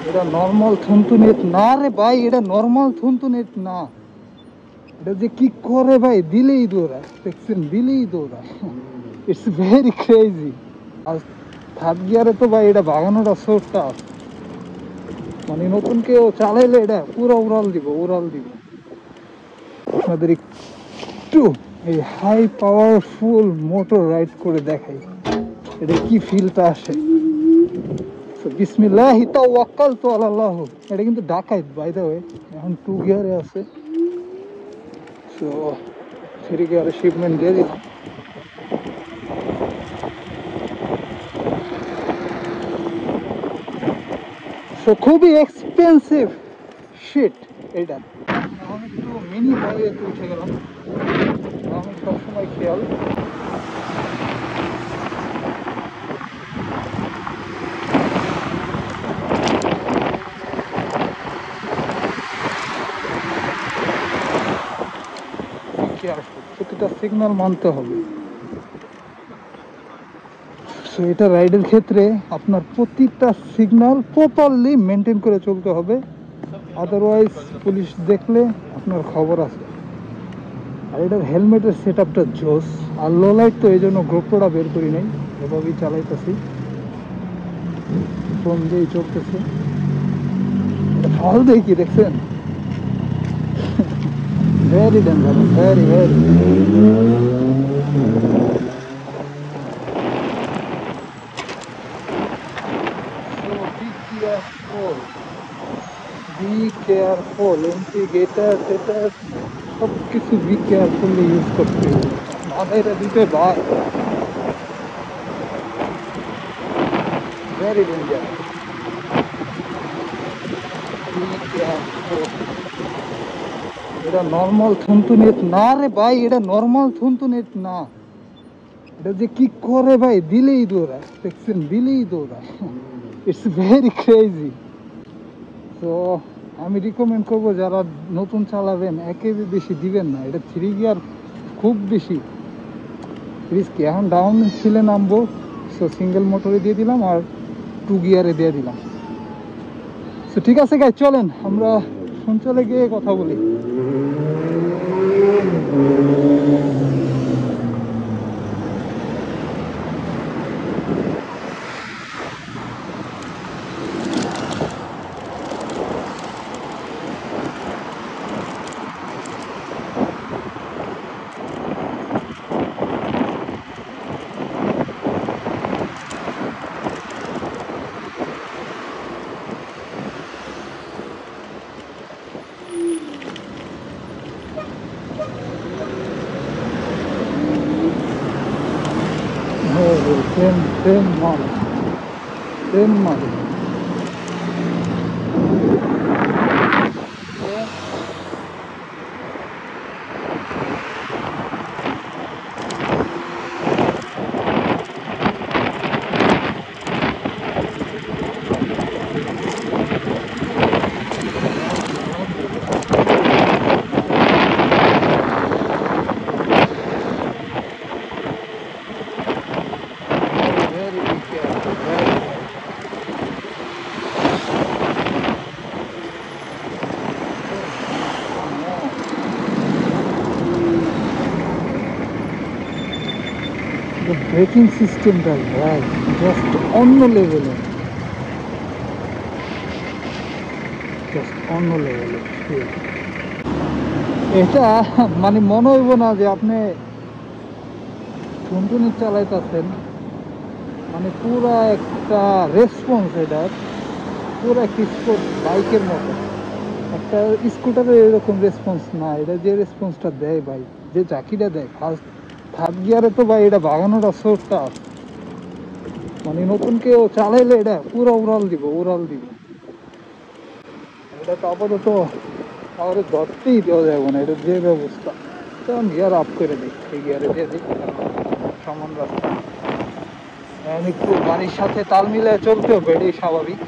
এটা নর্মাল থুনথুনিত না রে ভাই, এটা নর্মাল থুনথুনিত না। এটা যে কি করে ভাই, দিলেই দৌড়ায়, দেখছেন, দিলেই দৌড়ায়। It's very crazy. আর থার্ড গিয়ারে তো ভাই এটা ভাগানোটা সো টাফ। মানে নতুন কেউ চালাইলে এটা পুরো উড়াল দিব, উড়াল দিব। আপনাদের একটু এই হাই পাওয়ারফুল মোটর রাইড করে দেখাই, এটা কি ফিলটা আসে। বিসমিল্লাহি তাওয়াক্কালতু আলাল্লাহ। এটা কিন্তু ডাকাইত বাই দ্য ওয়ে, এখন 2 গিয়ারে আছে। সো 3 গিয়ারে শিপমেন্ট দিয়ে দিলাম। সো খুবই এক্সপেন্সিভ শিট এটা। এখন একটু মিনি হাইওয়েতে উঠে গেলাম, আমি সবসময় খেয়াল। প্রতিটা সিগন্যাল মানতে হবে। সো এটা রাইডের ক্ষেত্রে আপনার প্রতিটা সিগন্যাল প্রপারলি মেনটেন করে চলতে হবে, আদারওয়াইজ পুলিশ দেখলে আপনার খবর আছে। আর এটার হেলমেটের সেট আপটা জোস। আর লো লাইট তো এই জন্য গোপ্রোটা বের করি নাই, এভাবেই চালাইতেছি, ফোন দিয়েই চলতেছে। ফল দেই কি দেখছেন, very dangerous, very very. Be careful, indicator টেটার সব কিছু বি কেয়ারফুলি ইউজ করতে হবে, নাহলে এটা দিতে বাদ। Very dangerous. এটা নর্মাল থুনথুনিত না রে ভাই, এটা নর্মাল থুনথুনিত না। এটা যে কি করে ভাই, দিলেই দৌড়ায়, দেখছেন, দিলেই দৌড়ায়। It's very crazy. তো আমি রিকমেন্ড করবো যারা নতুন চালাবেন, একেবারে বেশি দিবেন না। এটা 3 গিয়ার খুব বেশি রিস্কি। এখন ডাউন হিলে নামবো, সো সিঙ্গেল মোটরে দিয়ে দিলাম আর 2 গিয়ারে দিয়ে দিলাম। সো ঠিক আছে গাইস, চলেন আমরা সঞ্চলে গিয়ে কথা বলি। ট্রেন ট্রেন মাল, ট্রেন মাল। Very big careful, very the braking system টা ভাই জাস্ট অন্য লেভেলে, জাস্ট অন্য লেভেলে। এটা মানে মনে হইব না যে আপনি টুনটুনি চালাইতেছেন, মানে পুরা একটা রেসপন্স, এটার পুরো একটা স্পোর্ট বাইকের মতো। একটা স্কুটারের এরকম রেসপন্স না, এটা যে রেসপন্সটা দেয় ভাই, যে জাকিটা দেয় ফার্স্ট থার্ড গিয়ারে তো ভাই এটা ভাগানোটা সো টাফ। মানে নতুন কেউ চালাইলে এটা পুরো উড়াল দিব, উড়াল দিব। এটা তো আপাতত আমাদের ধরতেই দেওয়া যাবে না, এটা যে ব্যবস্থা। তো আমি গিয়ার আপ করে দিই, এই গিয়ারে দিয়ে দিই, সমান রাস্তা। এখন একটু গাড়ির সাথে তাল মিলিয়ে চলতে হবে, এটাই স্বাভাবিক।